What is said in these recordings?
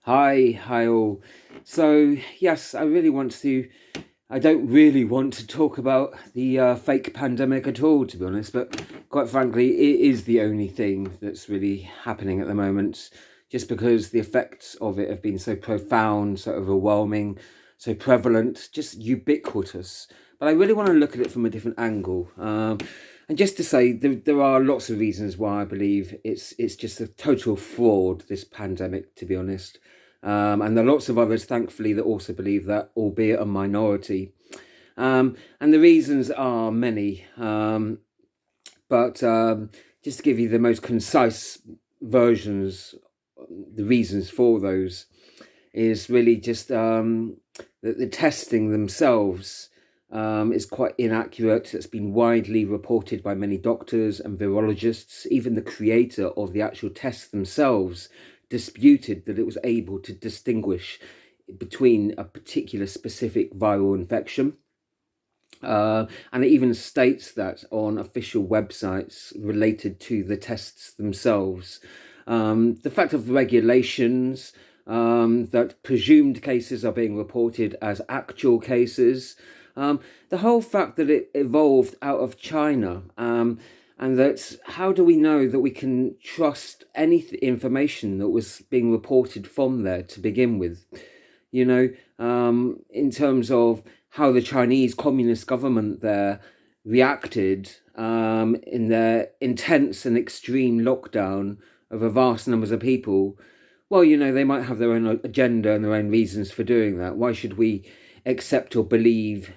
Hi all. So yes, I don't really want to talk about the fake pandemic at all, to be honest. But quite frankly, it is the only thing that's really happening at the moment. Just because the effects of it have been so profound, so overwhelming, so prevalent, just ubiquitous. But I really want to look at it from a different angle. And just to say, there are lots of reasons why I believe it's just a total fraud, this pandemic, to be honest. And there are lots of others, thankfully, that also believe that, albeit a minority. And the reasons are many, but just to give you the most concise versions, the reasons for those is really just that the testing themselves is quite inaccurate. It's been widely reported by many doctors and virologists. Even the creator of the actual tests themselves disputed that it was able to distinguish between a particular specific viral infection. And it even states that on official websites related to the tests themselves. The fact of regulations, that presumed cases are being reported as actual cases, the whole fact that it evolved out of China, and that how do we know that we can trust any information that was being reported from there to begin with? In terms of how the Chinese Communist government there reacted in their intense and extreme lockdown of a vast numbers of people. Well, they might have their own agenda and their own reasons for doing that. Why should we accept or believe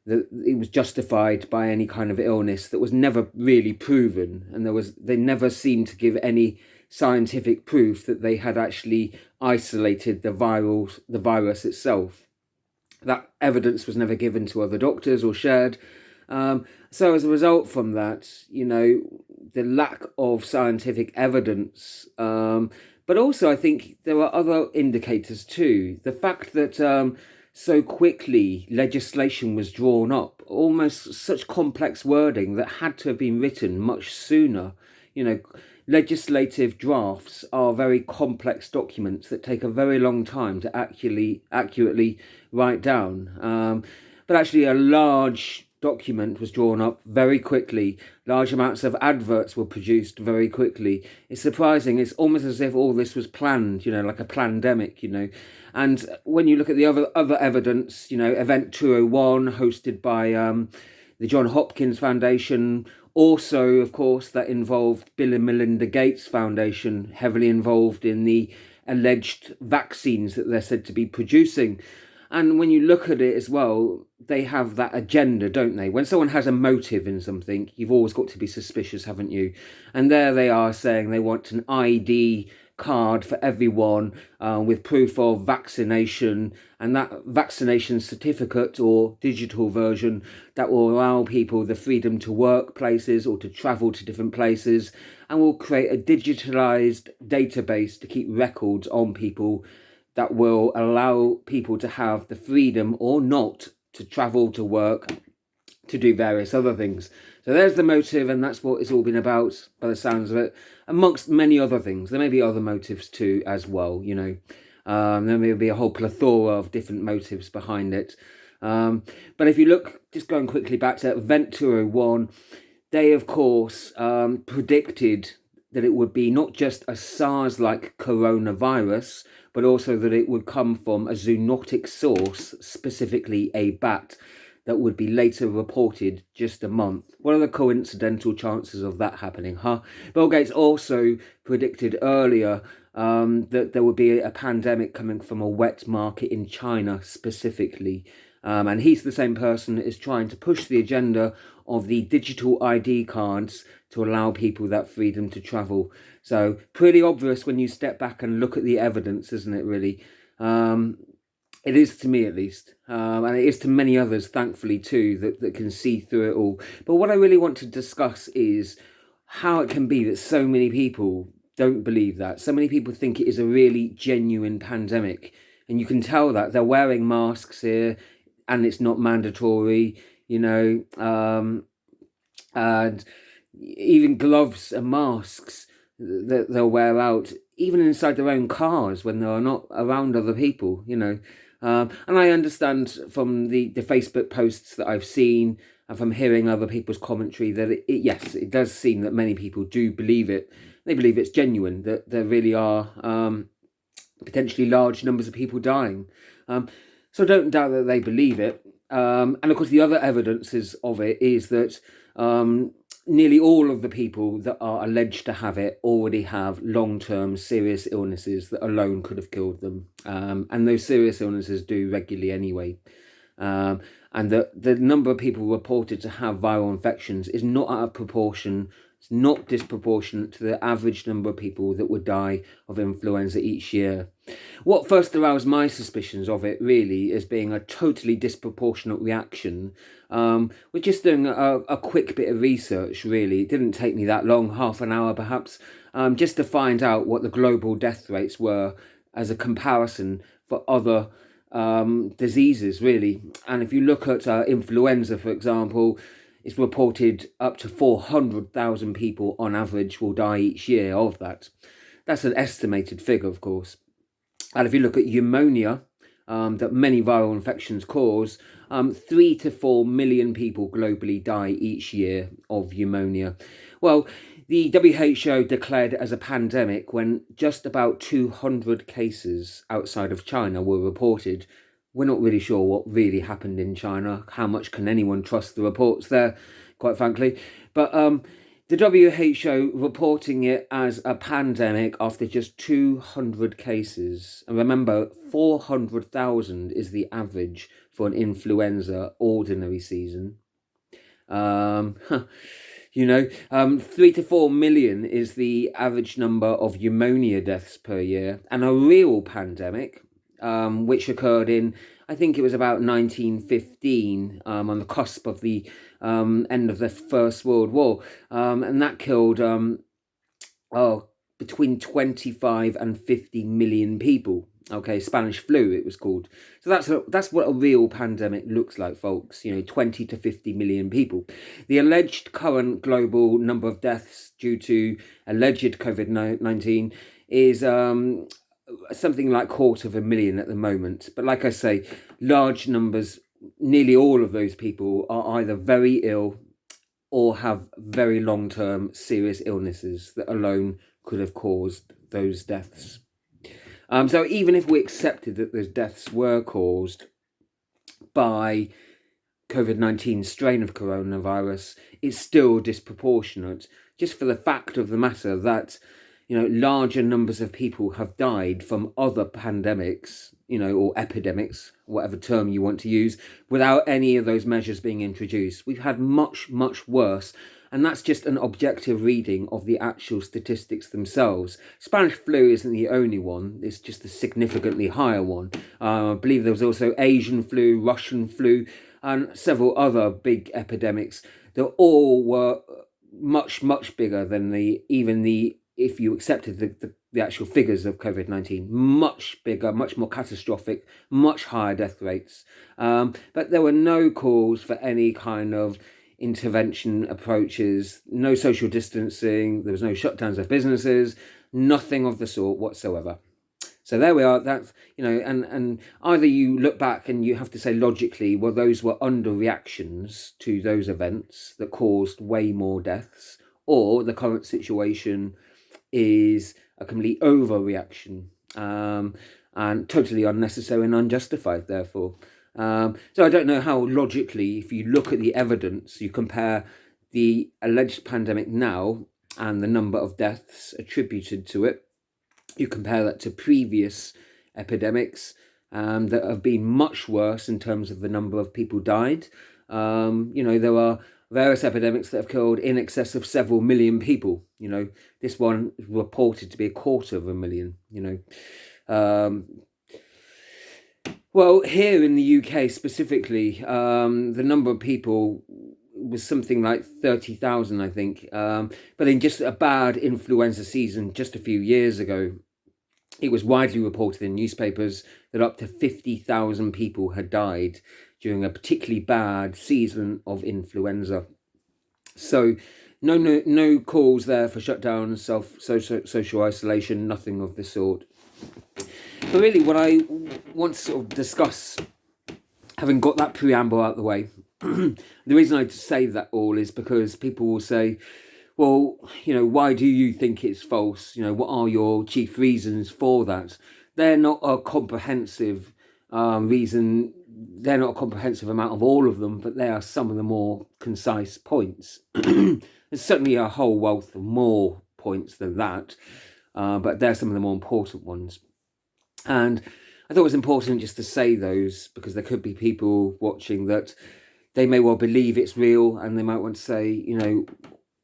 that it was justified by any kind of illness that was never really proven, and they never seemed to give any scientific proof that they had actually isolated the virus itself. That evidence was never given to other doctors or shared. So as a result from that, the lack of scientific evidence, but also I think there are other indicators too. The fact that so quickly legislation was drawn up, almost such complex wording that had to have been written much sooner. Legislative drafts are very complex documents that take a very long time to accurately write down. But actually, a large document was drawn up very quickly. Large amounts of adverts were produced very quickly. It's surprising. It's almost as if all this was planned, like a plandemic. And when you look at the other evidence, Event 201, hosted by the John Hopkins Foundation. Also, of course, that involved Bill and Melinda Gates Foundation, heavily involved in the alleged vaccines that they're said to be producing. And when you look at it as well, they have that agenda, don't they? When someone has a motive in something, you've always got to be suspicious, haven't you? And there they are saying they want an ID card for everyone with proof of vaccination, and that vaccination certificate or digital version that will allow people the freedom to work places or to travel to different places, and will create a digitalized database to keep records on people that will allow people to have the freedom or not to travel to work, to do various other things. So there's the motive, and that's what it's all been about by the sounds of it, amongst many other things. There may be other motives too as well, there may be a whole plethora of different motives behind it. But if you look, just going quickly back to Event 201, they of course predicted that it would be not just a SARS-like coronavirus, but also that it would come from a zoonotic source, specifically a bat, that would be later reported just a month. What are the coincidental chances of that happening, huh? Bill Gates also predicted earlier that there would be a pandemic coming from a wet market in China specifically. And he's the same person that is trying to push the agenda of the digital ID cards to allow people that freedom to travel. So pretty obvious when you step back and look at the evidence, isn't it, really? It is to me, at least, and it is to many others, thankfully, too, that can see through it all. But what I really want to discuss is how it can be that so many people don't believe that. So many people think it is a really genuine pandemic. And you can tell that they're wearing masks here and it's not mandatory, and even gloves and masks. that they'll wear out, even inside their own cars when they are not around other people, And I understand from the Facebook posts that I've seen and from hearing other people's commentary that yes, it does seem that many people do believe it. They believe it's genuine, that there really are potentially large numbers of people dying. So I don't doubt that they believe it. And of course, the other evidences of it is that nearly all of the people that are alleged to have it already have long-term serious illnesses that alone could have killed them. And those serious illnesses do regularly anyway. And the number of people reported to have viral infections is not out of proportion. It's not disproportionate to the average number of people that would die of influenza each year. What first aroused my suspicions of it really as being a totally disproportionate reaction. We're just doing a quick bit of research, really. It didn't take me that long, half an hour perhaps, just to find out what the global death rates were as a comparison for other diseases, really. And if you look at influenza, for example, it's reported up to 400,000 people on average will die each year of that. That's an estimated figure, of course. And if you look at pneumonia, that many viral infections cause, 3 to 4 million people globally die each year of pneumonia. Well, the WHO declared it as a pandemic when just about 200 cases outside of China were reported. We're not really sure what really happened in China. How much can anyone trust the reports there, quite frankly? But the WHO reporting it as a pandemic after just 200 cases. And remember, 400,000 is the average for an influenza ordinary season. 3 to 4 million is the average number of pneumonia deaths per year. And a real pandemic, which occurred in, I think it was about 1915, on the cusp of the end of the First World War. And that killed between 25 and 50 million people. Okay, Spanish flu it was called. So that's what a real pandemic looks like, folks. 20 to 50 million people. The alleged current global number of deaths due to alleged COVID-19 is something like 250,000 at the moment. But like I say, large numbers, nearly all of those people are either very ill or have very long-term serious illnesses that alone could have caused those deaths. So even if we accepted that those deaths were caused by COVID-19 strain of coronavirus, it's still disproportionate, just for the fact of the matter that larger numbers of people have died from other pandemics, or epidemics, whatever term you want to use, without any of those measures being introduced. We've had much, much worse. And that's just an objective reading of the actual statistics themselves. Spanish flu isn't the only one. It's just a significantly higher one. I believe there was also Asian flu, Russian flu, and several other big epidemics that all were much, much bigger than if you accepted the actual figures of COVID-19, much bigger, much more catastrophic, much higher death rates. But there were no calls for any kind of intervention approaches, no social distancing, there was no shutdowns of businesses, nothing of the sort whatsoever. So there we are. That's, and either you look back and you have to say logically, well, those were underreactions to those events that caused way more deaths, or the current situation is a complete overreaction, and totally unnecessary and unjustified, therefore. So I don't know how logically, if you look at the evidence, you compare the alleged pandemic now and the number of deaths attributed to it, you compare that to previous epidemics that have been much worse in terms of the number of people died. There are various epidemics that have killed in excess of several million people. This one is reported to be 250,000, Well, here in the UK specifically, the number of people was something like 30,000, I think. But in just a bad influenza season just a few years ago, it was widely reported in newspapers that up to 50,000 people had died during a particularly bad season of influenza. So No calls there for shutdown, social isolation, nothing of the sort. But really, what I want to sort of discuss, having got that preamble out of the way, the reason I say that all is because people will say, well, why do you think it's false? What are your chief reasons for that? They're not a comprehensive reason. They're not a comprehensive amount of all of them, but they are some of the more concise points. There's certainly a whole wealth of more points than that, but they're some of the more important ones. And I thought it was important just to say those, because there could be people watching that they may well believe it's real, and they might want to say,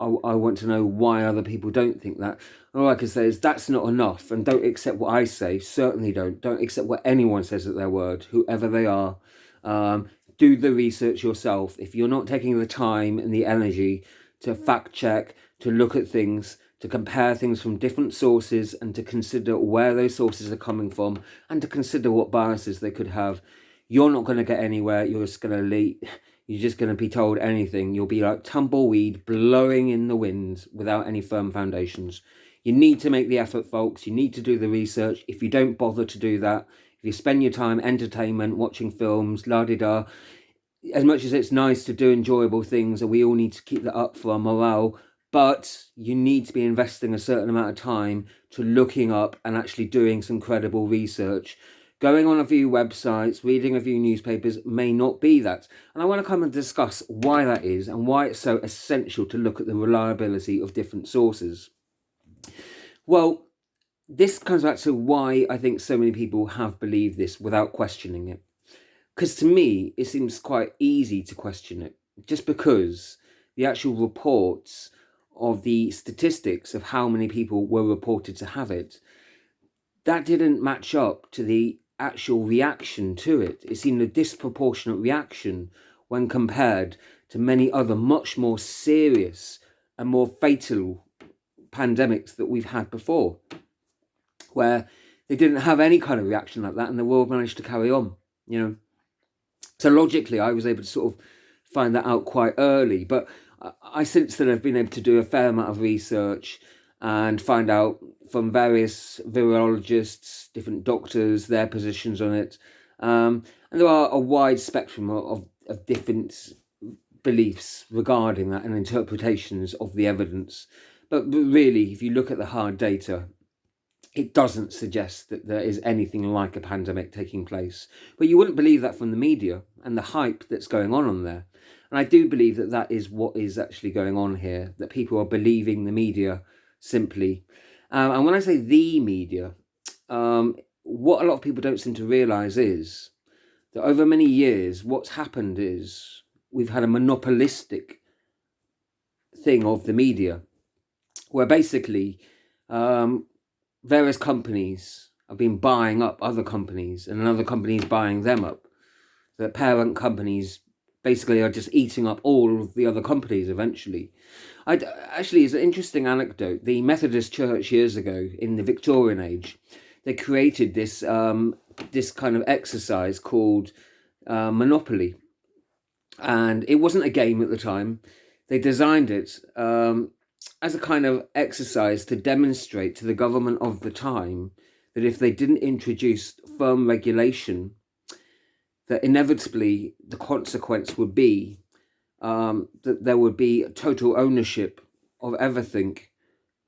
I want to know why other people don't think that. All I can say is that's not enough, and don't accept what I say. Certainly don't accept what anyone says at their word, whoever they are. Do the research yourself. If you're not taking the time and the energy to fact check, to look at things, to compare things from different sources, and to consider where those sources are coming from, and to consider what biases they could have, you're not going to get anywhere. You're just going to be told anything. You'll be like tumbleweed blowing in the wind without any firm foundations. You need to make the effort, folks. You need to do the research. If you don't bother to do that, if you spend your time entertainment, watching films, la-di-da, as much as it's nice to do enjoyable things, and we all need to keep that up for our morale, but you need to be investing a certain amount of time to looking up and actually doing some credible research. Going on a few websites, reading a few newspapers may not be that. And I want to come and discuss why that is and why it's so essential to look at the reliability of different sources. Well, this comes back to why I think so many people have believed this without questioning it. Because to me, it seems quite easy to question it, just because the actual reports of the statistics of how many people were reported to have it, that didn't match up to the actual reaction to it. It seemed a disproportionate reaction when compared to many other much more serious and more fatal pandemics that we've had before, where they didn't have any kind of reaction like that and the world managed to carry on, So logically, I was able to sort of find that out quite early, but I since then have been able to do a fair amount of research and find out from various virologists, different doctors, their positions on it. And there are a wide spectrum of different beliefs regarding that and interpretations of the evidence. But really, if you look at the hard data, it doesn't suggest that there is anything like a pandemic taking place. But you wouldn't believe that from the media and the hype that's going on there. And I do believe that that is what is actually going on here, that people are believing the media simply. And when I say the media, what a lot of people don't seem to realise is that over many years, what's happened is we've had a monopolistic thing of the media, where basically various companies have been buying up other companies and other companies buying them up. The parent companies basically are just eating up all of the other companies eventually. Actually, it's an interesting anecdote. The Methodist Church years ago, in the Victorian age, they created this this kind of exercise called Monopoly. And it wasn't a game at the time. They designed it as a kind of exercise to demonstrate to the government of the time that if they didn't introduce firm regulation, that inevitably the consequence would be that there would be total ownership of everything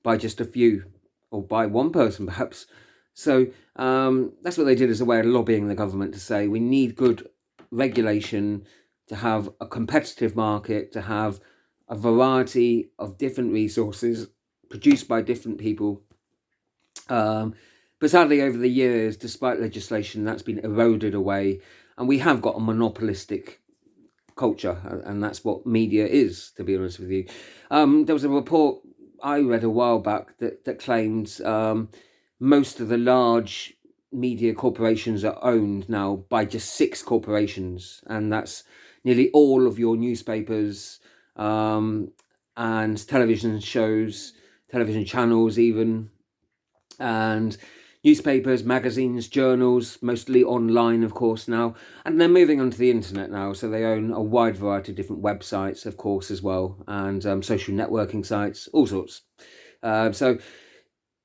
by just a few, or by one person perhaps. So that's what they did as a way of lobbying the government to say we need good regulation, to have a competitive market, to have a variety of different resources produced by different people. But sadly, over the years, despite legislation, that's been eroded away. And we have got a monopolistic culture, and that's what media is, to be honest with you. There was a report I read a while back that claimed most of the large media corporations are owned now by just 6 corporations, and that's nearly all of your newspapers and television shows, television channels even. And newspapers, magazines, journals, mostly online, of course, now. And they're moving onto the internet now, so they own a wide variety of different websites, of course, as well, and social networking sites, all sorts. So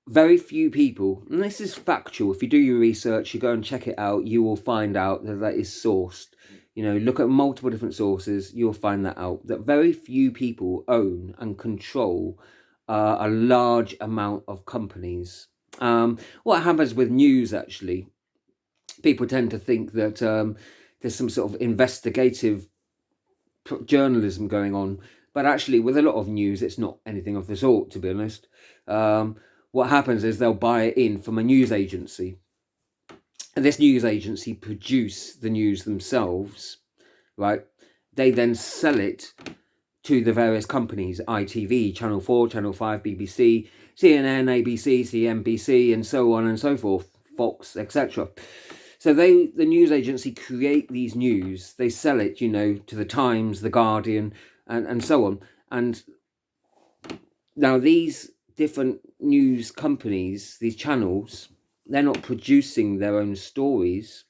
very few people, and this is factual, if you do your research, you go and check it out, you will find out that that is sourced. Look at multiple different sources, you'll find that out, that very few people own and control a large amount of companies. What happens with news, actually, people tend to think that there's some sort of investigative journalism going on, but actually with a lot of news, it's not anything of the sort, to be honest. What happens is they'll buy it in from a news agency, and this news agency produce the news themselves, right? They then sell it to the various companies, ITV, Channel 4, Channel 5, BBC, CNN, ABC, CNBC, and so on and so forth, Fox, etc. So the news agency create these news, they sell it, to the Times, the Guardian, and so on. And now these different news companies, these channels, they're not producing their own stories.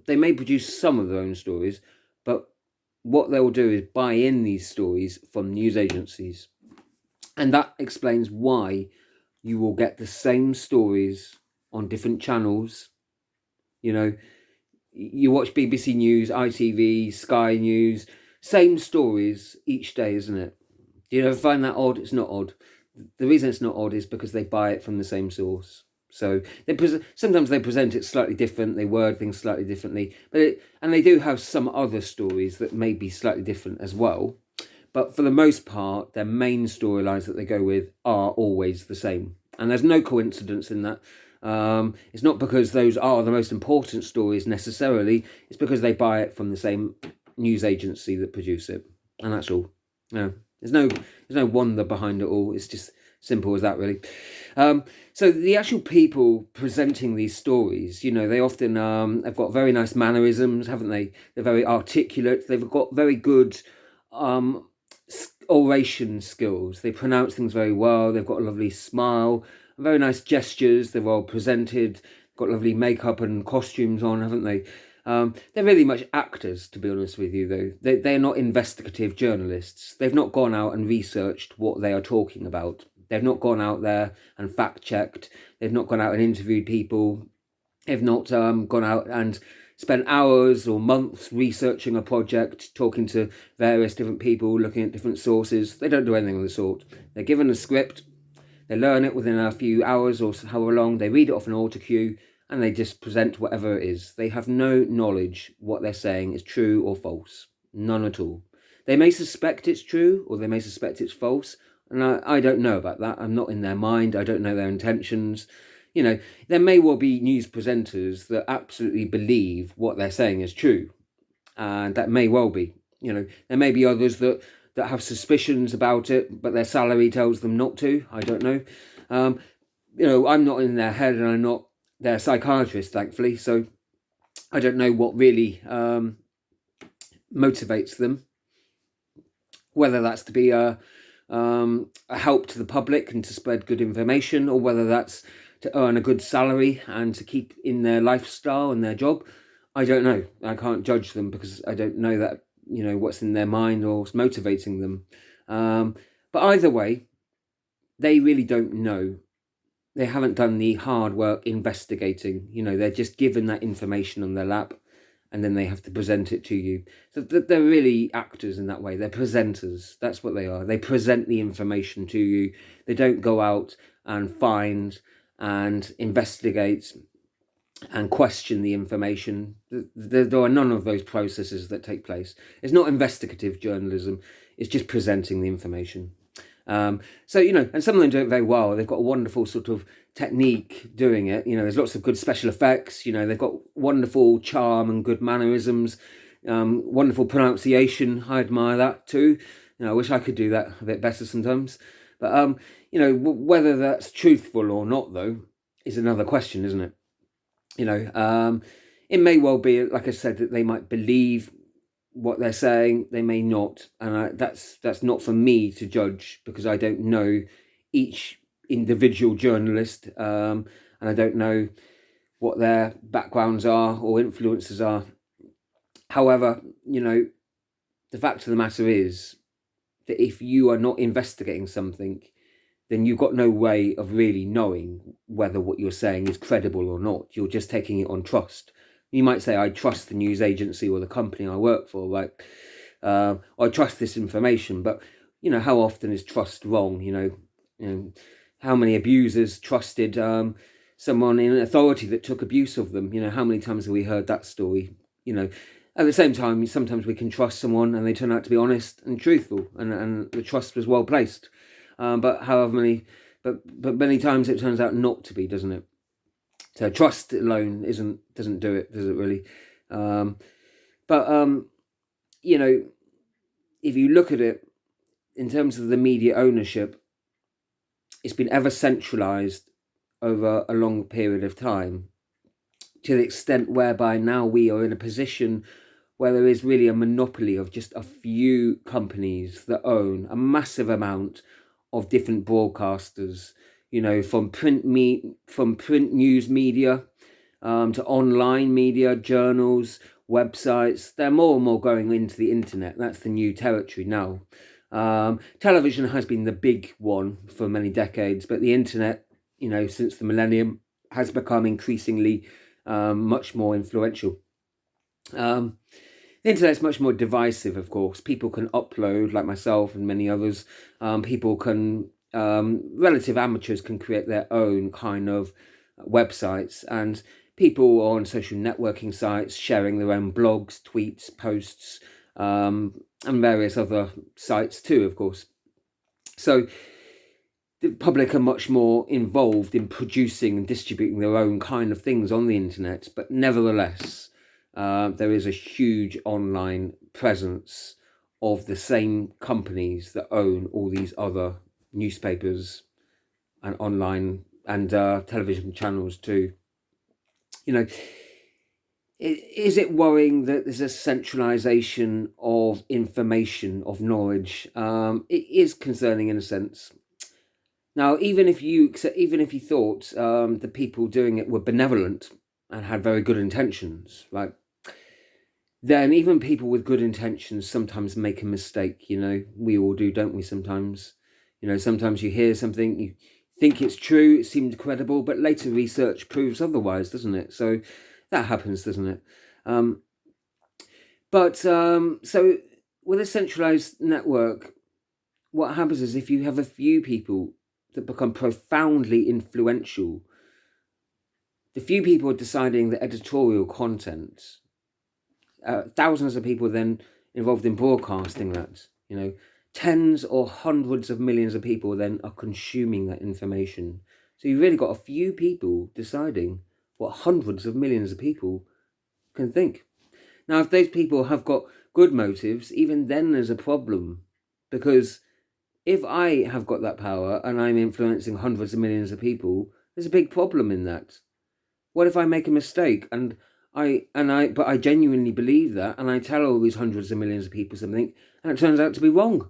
They may produce some of their own stories, but what they'll do is buy in these stories from news agencies. And that explains why you will get the same stories on different channels. You watch BBC News, ITV, Sky News, same stories each day, isn't it? Do you ever find that odd? It's not odd. The reason it's not odd is because they buy it from the same source. So sometimes they present it slightly different, they word things slightly differently, and they do have some other stories that may be slightly different as well. But for the most part, their main storylines that they go with are always the same. And there's no coincidence in that. It's not because those are the most important stories necessarily. It's because they buy it from the same news agency that produce it. And that's all. There's no wonder behind it all. It's just simple as that, really. So the actual people presenting these stories, they often have got very nice mannerisms, haven't they? They're very articulate. They've got very good oration skills. They pronounce things very well. They've got a lovely smile, very nice gestures. They're well presented. Got lovely makeup and costumes on, haven't they? They're really much actors, to be honest with you, though. They're not investigative journalists. They've not gone out and researched what they are talking about. They've not gone out there and fact-checked. They've not gone out and interviewed people. They've not gone out and spent hours or months researching a project, talking to various different people, looking at different sources. They don't do anything of the sort. They're given a script. They learn it within a few hours or however long. They read it off an auto cue, and they just present whatever it is. They have no knowledge what they're saying is true or false. None at all. They may suspect it's true, or they may suspect it's false, and I don't know about that. I'm not in their mind. I don't know their intentions. There may well be news presenters that absolutely believe what they're saying is true, and that may well be. There may be others that have suspicions about it, but their salary tells them not to. I don't know. I'm not in their head, and I'm not their psychiatrist, thankfully, so I don't know what really motivates them. Whether that's to be a help to the public and to spread good information, or whether that's to earn a good salary and to keep in their lifestyle and their job, I don't know. I can't judge them because I don't know that, what's in their mind or what's motivating them. But either way, they really don't know. They haven't done the hard work investigating. They're just given that information on their lap, and then they have to present it to you. So they're really actors in that way. They're presenters. That's what they are. They present the information to you. They don't go out and find and investigate and question the information. There are none of those processes that take place. It's not investigative journalism. It's just presenting the information. And some of them do it very well. They've got a wonderful sort of technique doing it. There's lots of good special effects. They've got wonderful charm and good mannerisms, wonderful pronunciation. I admire that too. I wish I could do that a bit better sometimes. But whether that's truthful or not, though, is another question, isn't it? It may well be, like I said, that they might believe what they're saying. They may not, and that's not for me to judge, because I don't know each individual journalist, and and I don't know what their backgrounds are or influences are. However, the fact of the matter is that if you are not investigating something, then you've got no way of really knowing whether what you're saying is credible or not. You're just taking it on trust. You might say, I trust the news agency or the company I work for, right? I trust this information, but how often is trust wrong? How many abusers trusted someone in authority that took abuse of them? How many times have we heard that story? At the same time, sometimes we can trust someone and they turn out to be honest and truthful, and the trust was well placed. But many times it turns out not to be, doesn't it? So trust alone doesn't do it, does it really? If you look at it in terms of the media ownership, it's been ever centralized over a long period of time, to the extent whereby now we are in a position where there is really a monopoly of just a few companies that own a massive amount of different broadcasters, from print news media to online media, journals, websites. They're more and more going into the internet. That's the new territory now. Television has been the big one for many decades, but the internet, since the millennium, has become increasingly much more influential. The internet's much more divisive, of course. People can upload, like myself and many others. People can, relative amateurs can create their own kind of websites, and people on social networking sites sharing their own blogs, tweets, posts, and various other sites too, of course. So the public are much more involved in producing and distributing their own kind of things on the internet, but nevertheless, there is a huge online presence of the same companies that own all these other newspapers and online and television channels too. Is it worrying that there's a centralization of information, of knowledge? It is concerning in a sense. Now, even if you thought the people doing it were benevolent and had very good intentions, right? Then even people with good intentions sometimes make a mistake. We all do, don't we? Sometimes, sometimes you hear something, you think it's true, it seems credible, but later research proves otherwise, doesn't it? So that happens, doesn't it? So with a centralized network, what happens is if you have a few people that become profoundly influential, the few people are deciding the editorial content. Thousands of people then involved in broadcasting that. Tens or hundreds of millions of people then are consuming that information. So you've really got a few people deciding what hundreds of millions of people can think. Now, if those people have got good motives, even then there's a problem, because if I have got that power and I'm influencing hundreds of millions of people, there's a big problem in that. What if I make a mistake but I genuinely believe that, and I tell all these hundreds of millions of people something, and it turns out to be wrong?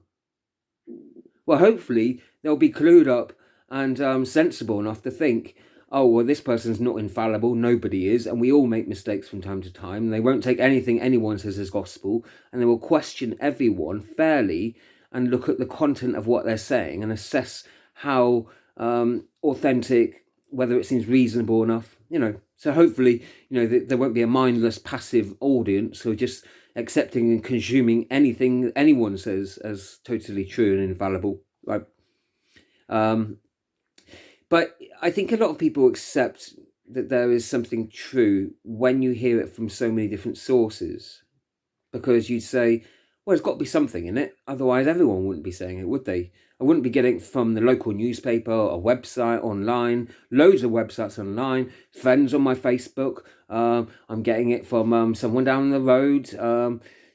Well, hopefully they'll be clued up and sensible enough to think, oh, well, this person's not infallible, nobody is, and we all make mistakes from time to time. They won't take anything anyone says as gospel, and they will question everyone fairly and look at the content of what they're saying and assess how authentic, whether it seems reasonable enough, So hopefully, there won't be a mindless, passive audience who are just accepting and consuming anything anyone says as totally true and infallible, right? But I think a lot of people accept that there is something true when you hear it from so many different sources, because you'd say, well, there's got to be something in it. Otherwise, everyone wouldn't be saying it, would they? I wouldn't be getting it from the local newspaper, a website online, loads of websites online, friends on my Facebook. I'm getting it from someone down the road.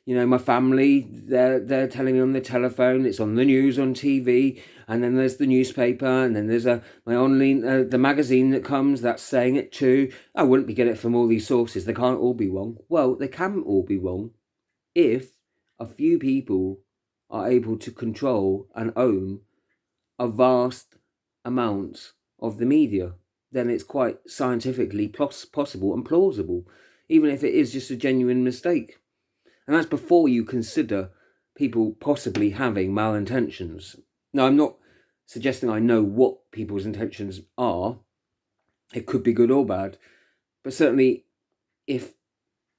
My family, they're telling me on the telephone. It's on the news, on TV. And then there's the newspaper, and then there's my online, the magazine that comes, that's saying it too. I wouldn't be getting it from all these sources. They can't all be wrong. Well, they can all be wrong if a few people are able to control and own a vast amount of the media. then it's quite scientifically possible and plausible, even if it is just a genuine mistake. And that's before you consider people possibly having malintentions. Now, I'm not suggesting I know what people's intentions are. It could be good or bad. But certainly, if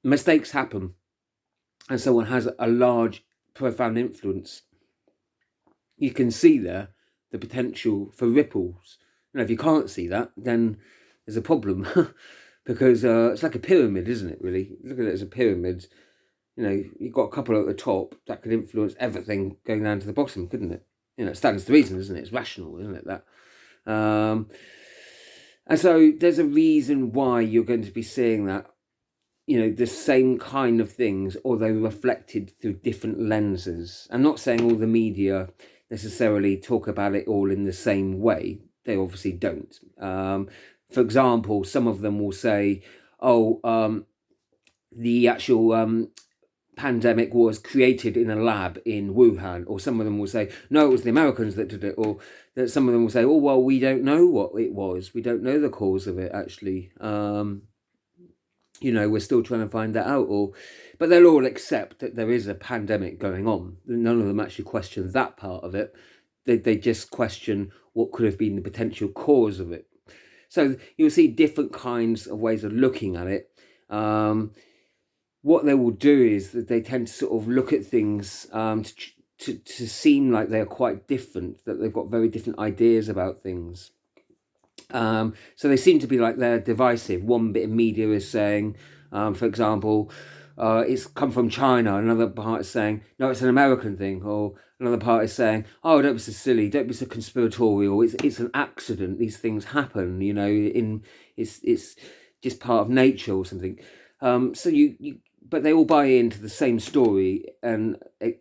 mistakes happen and someone has a large, profound influence, you can see there the potential for ripples. If you can't see that, then there's a problem. Because it's like a pyramid, isn't it, really? Look at it as a pyramid. You've got a couple at the top that could influence everything going down to the bottom, couldn't it? It stands to reason, isn't it? It's rational, isn't it, that? And so there's a reason why you're going to be seeing that, the same kind of things, although reflected through different lenses. I'm not saying all the media necessarily talk about it all in the same way. They obviously don't. For example, some of them will say, the actual pandemic was created in a lab in Wuhan, or some of them will say, no, it was the Americans that did it, or that some of them will say, oh, well, we don't know what it was. We don't know the cause of it, actually. We're still trying to find that out. But they'll all accept that there is a pandemic going on. None of them actually question that part of it. They just question what could have been the potential cause of it. So you'll see different kinds of ways of looking at it. What they will do is that they tend to sort of look at things to seem like they're quite different, that they've got very different ideas about things. So they seem to be like they're divisive. One bit of media is saying, for example, it's come from China. Another part is saying, no, it's an American thing. Or another part is saying, oh, don't be so silly, don't be so conspiratorial. It's an accident. These things happen. It's just part of nature or something. But they all buy into the same story and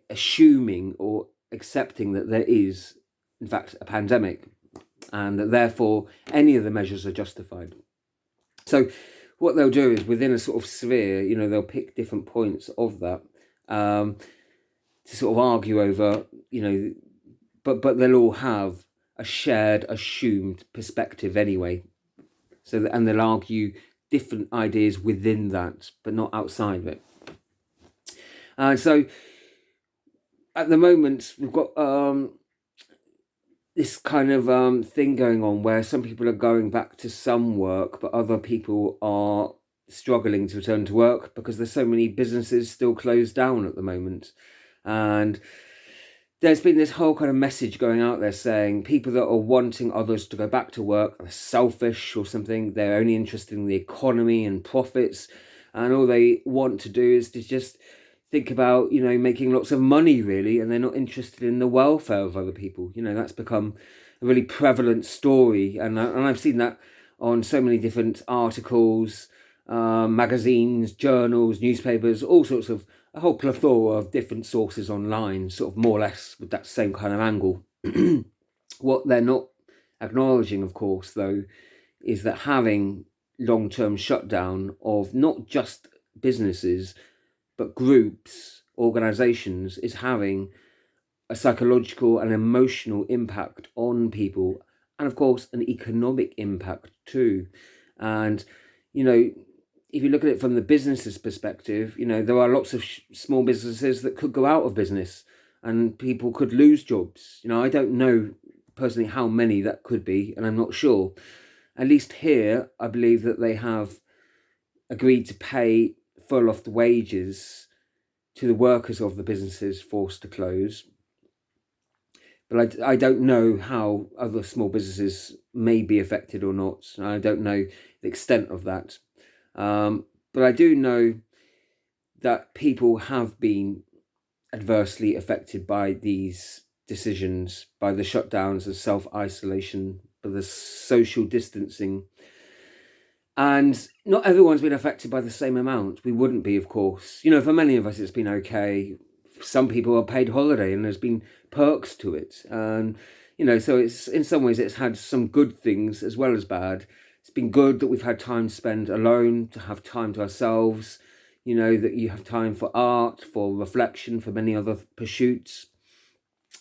assuming or accepting that there is, in fact, a pandemic, and that therefore any of the measures are justified. So what they'll do is, within a sort of sphere, they'll pick different points of that to sort of argue over, but they'll all have a shared, assumed perspective anyway. And they'll argue different ideas within that, but not outside of it. So at the moment, we've got this kind of thing going on where some people are going back to some work, but other people are struggling to return to work because there's so many businesses still closed down at the moment. And there's been this whole kind of message going out there saying people that are wanting others to go back to work are selfish or something. They're only interested in the economy and profits, and all they want to do is to just think about, making lots of money, really, and they're not interested in the welfare of other people. That's become a really prevalent story, and I've seen that on so many different articles, magazines, journals, newspapers, all sorts of, a whole plethora of different sources online, sort of more or less with that same kind of angle. What they're not acknowledging, of course, though, is that having long-term shutdown of not just businesses, but groups, organizations, is having a psychological and emotional impact on people, and of course an economic impact too. And if you look at it from the business's perspective, there are lots of small businesses that could go out of business and people could lose jobs. I don't know personally how many that could be, and I'm not sure. At least here, I believe that they have agreed to pay full off the wages to the workers of the businesses forced to close. But I don't know how other small businesses may be affected or not. I don't know the extent of that. But I do know that people have been adversely affected by these decisions, by the shutdowns, the self-isolation, by the social distancing. And not everyone's been affected by the same amount. We wouldn't be, of course. For many of us, it's been okay. Some people are paid holiday and there's been perks to it. And, so it's, in some ways, it's had some good things as well as bad. It's been good that we've had time to spend alone, to have time to ourselves, that you have time for art, for reflection, for many other pursuits.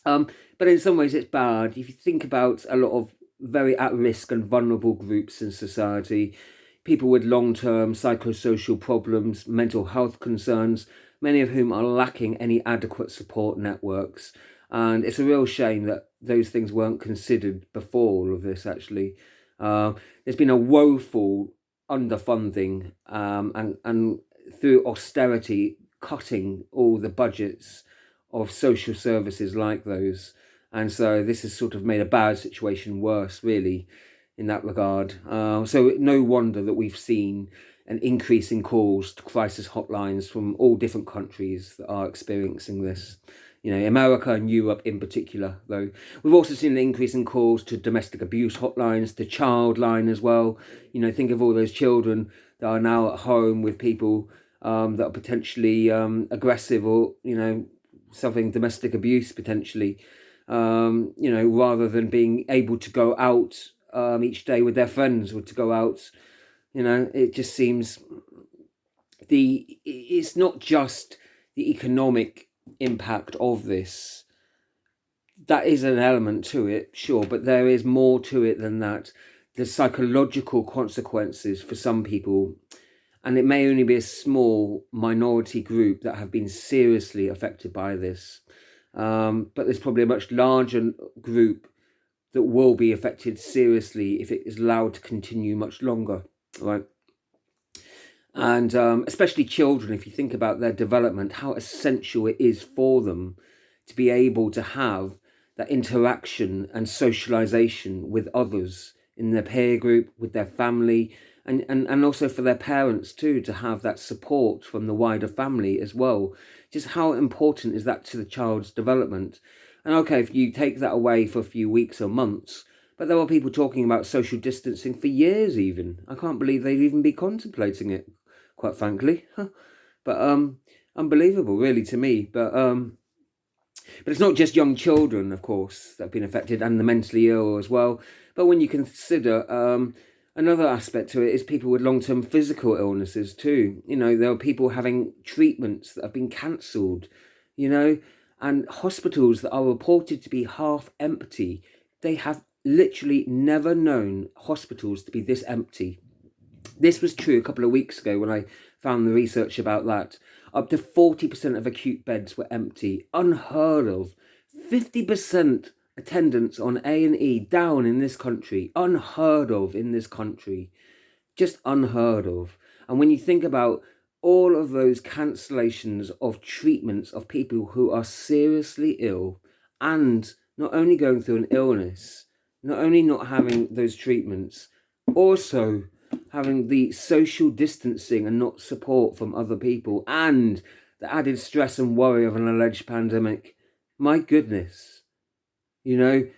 But in some ways it's bad. If you think about a lot of very at-risk and vulnerable groups in society, people with long-term psychosocial problems, mental health concerns, many of whom are lacking any adequate support networks. And it's a real shame that those things weren't considered before all of this, actually. There's been a woeful underfunding, and through austerity, cutting all the budgets of social services like those. And so this has sort of made a bad situation worse, really, in that regard. So no wonder that we've seen an increase in calls to crisis hotlines from all different countries that are experiencing this. You know, America and Europe in particular, though. We've also seen an increase in calls to domestic abuse hotlines, to Childline as well. You know, think of all those children that are now at home with people that are potentially aggressive, or, you know, suffering domestic abuse potentially. You know, rather than being able to go out each day with their friends, or to go out, you know, it just seems it's not just the economic impact of this. That is an element to it, sure, but there is more to it than that. The psychological consequences for some people, and it may only be a small minority group that have been seriously affected by this, but there's probably a much larger group that will be affected seriously if it is allowed to continue much longer, right? And especially children, if you think about their development, how essential it is for them to be able to have that interaction and socialization with others in their peer group, with their family, and also for their parents too, to have that support from the wider family as well. Just how important is that to the child's development? And okay, if you take that away for a few weeks or months, but there are people talking about social distancing for years even. I can't believe they'd even be contemplating it, quite frankly. But unbelievable, really, to me. But it's not just young children, of course, that have been affected, and the mentally ill as well. But when you consider another aspect to it is people with long-term physical illnesses too. You know, there are people having treatments that have been cancelled, you know, and hospitals that are reported to be half empty. They have literally never known hospitals to be this empty. This was true a couple of weeks ago when I found the research about that. Up to 40% of acute beds were empty. Unheard of. 50% attendance on A&E down in this country. Unheard of in this country. Just unheard of. And when you think about all of those cancellations of treatments of people who are seriously ill, and not only going through an illness, not only not having those treatments, also having the social distancing and not support from other people, and the added stress and worry of an alleged pandemic. My goodness, you know,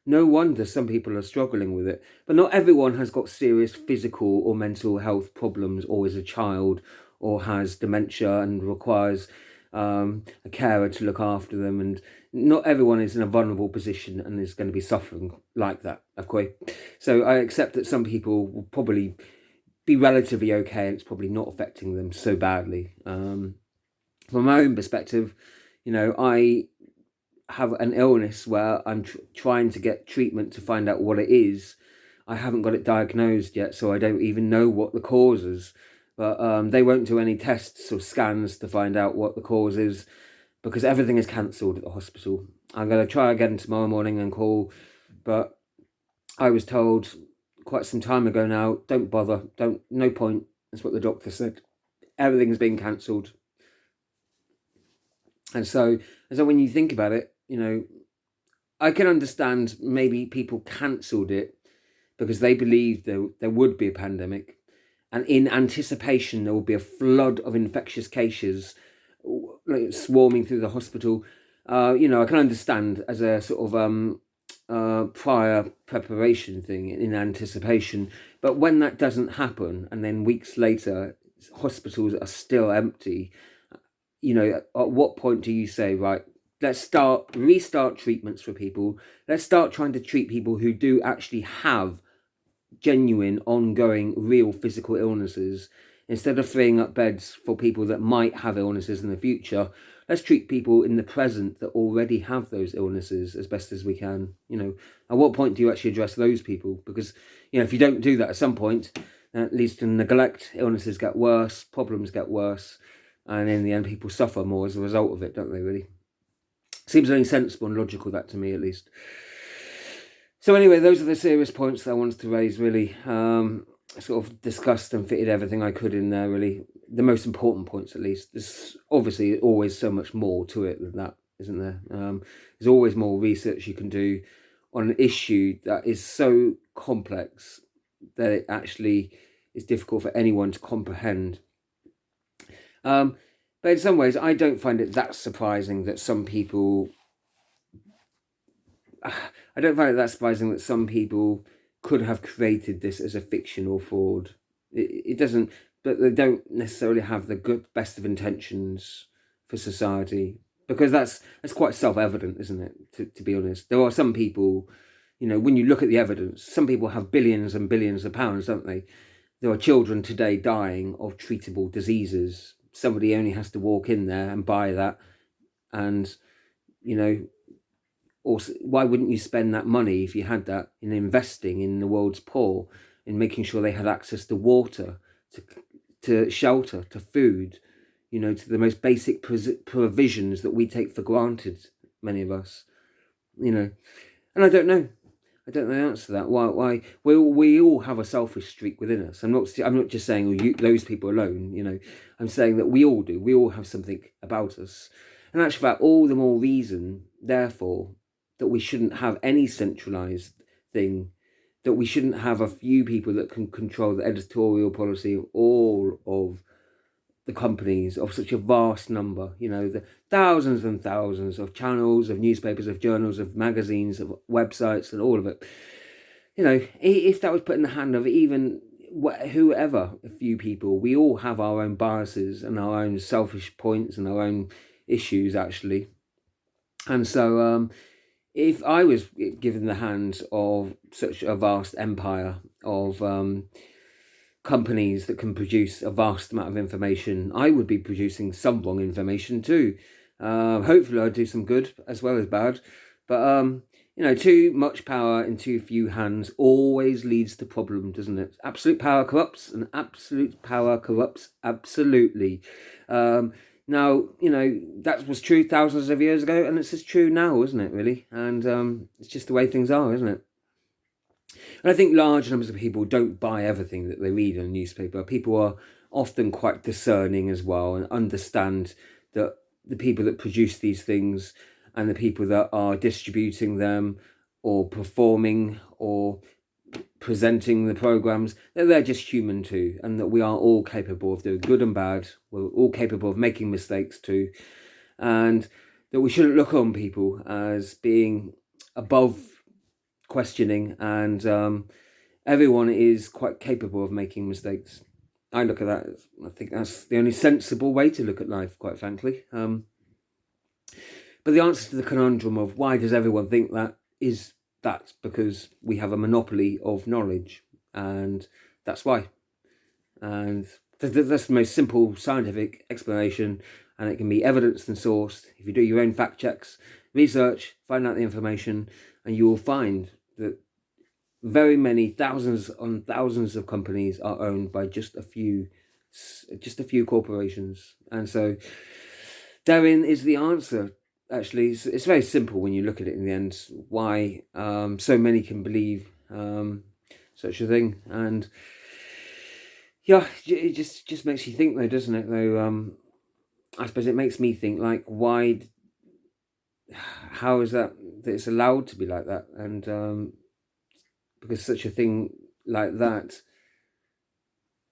no wonder some people are struggling with it. But not everyone has got serious physical or mental health problems, or is a child, or has dementia and requires a carer to look after them. And not everyone is in a vulnerable position and is going to be suffering like that, okay? So I accept that some people will probably be relatively okay, and it's probably not affecting them so badly. From my own perspective, you know, I have an illness where I'm trying to get treatment to find out what it is. I haven't got it diagnosed yet, so I don't even know what the cause is. But they won't do any tests or scans to find out what the cause is, because everything is cancelled at the hospital. I'm going to try again tomorrow morning and call, but I was told quite some time ago now, don't bother, no point. That's what the doctor said. Everything's been cancelled. And so when you think about it, you know, I can understand maybe people cancelled it because they believed there would be a pandemic, and in anticipation there would be a flood of infectious cases swarming through the hospital. You know, I can understand as a sort of prior preparation thing in anticipation, but when that doesn't happen, and then weeks later hospitals are still empty, you know, at what point do you say, right, let's restart treatments for people. Let's start trying to treat people who do actually have genuine, ongoing, real physical illnesses, Instead of freeing up beds for people that might have illnesses in the future, let's treat people in the present that already have those illnesses as best as we can. At what point do you actually address those people? Because, if you don't do that at some point, that leads to neglect, illnesses get worse, problems get worse, and in the end people suffer more as a result of it, don't they, really? Seems only sensible and logical, that to me at least. So anyway, those are the serious points that I wanted to raise, really. Sort of discussed and fitted everything I could in there, really. The most important points, at least. There's obviously always so much more to it than that, isn't there? There's always more research you can do on an issue that is so complex that it actually is difficult for anyone to comprehend. But in some ways, I don't find it that surprising that some people... I don't find it that surprising that some people could have created this as a fiction or fraud. It doesn't, but they don't necessarily have the best of intentions for society, because that's quite self-evident, isn't it? To be honest, there are some people, when you look at the evidence, some people have billions and billions of pounds, don't they? There are children today dying of treatable diseases. Somebody only has to walk in there and buy that, and or why wouldn't you spend that money, if you had that, in investing in the world's poor, in making sure they had access to water, to shelter, to food, to the most basic provisions that we take for granted, many of us, and I don't know the answer to that. Why we all have a selfish streak within us. I'm not just saying those people alone. I'm saying that we all do. We all have something about us, and actually, for all the more reason, therefore, that we shouldn't have any centralized thing, that we shouldn't have a few people that can control the editorial policy of all of the companies, of such a vast number, the thousands and thousands of channels, of newspapers, of journals, of magazines, of websites, and all of it. If that was put in the hand of even whoever, a few people, we all have our own biases and our own selfish points and our own issues, actually. And so if I was given the hands of such a vast empire of companies that can produce a vast amount of information, I would be producing some wrong information too. Hopefully I'd do some good as well as bad. But, too much power in too few hands always leads to problem, doesn't it? Absolute power corrupts, and absolute power corrupts absolutely. Now, that was true thousands of years ago, and it's as true now, isn't it, really? And it's just the way things are, isn't it? And I think large numbers of people don't buy everything that they read in a newspaper. People are often quite discerning as well, and understand that the people that produce these things and the people that are distributing them or performing or presenting the programs, that they're just human too, and that we are all capable of doing good and bad. We're all capable of making mistakes too, and that we shouldn't look on people as being above questioning, and everyone is quite capable of making mistakes. I look at that, I think that's the only sensible way to look at life, quite frankly. But the answer to the conundrum of why does everyone think that is that's because we have a monopoly of knowledge, and that's why. And that's the most simple scientific explanation, and it can be evidenced and sourced. If you do your own fact checks, research, find out the information, and you will find that very many thousands on thousands of companies are owned by just a few corporations. And so therein is the answer. Actually, it's very simple when you look at it in the end, why so many can believe such a thing. And yeah, it just makes you think though, doesn't it? Though I suppose it makes me think, like, how is that it's allowed to be like that? And because such a thing like that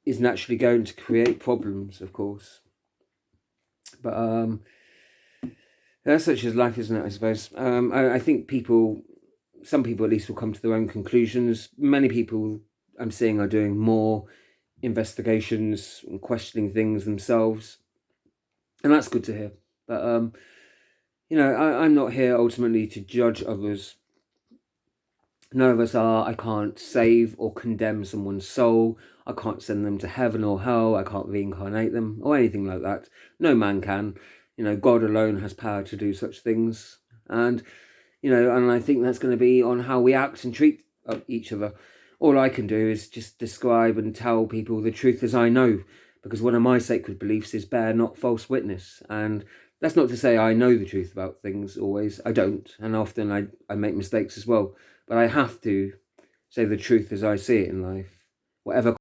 is naturally going to create problems, of course. But that's such as life, isn't it, I suppose. I think some people at least will come to their own conclusions. Many people I'm seeing are doing more investigations and questioning things themselves. And that's good to hear. But, I'm not here ultimately to judge others. None of us are. I can't save or condemn someone's soul. I can't send them to heaven or hell. I can't reincarnate them or anything like that. No man can. God alone has power to do such things. And, and I think that's going to be on how we act and treat each other. All I can do is just describe and tell people the truth as I know, because one of my sacred beliefs is bear not false witness. And that's not to say I know the truth about things always. I don't. And often I make mistakes as well. But I have to say the truth as I see it in life, whatever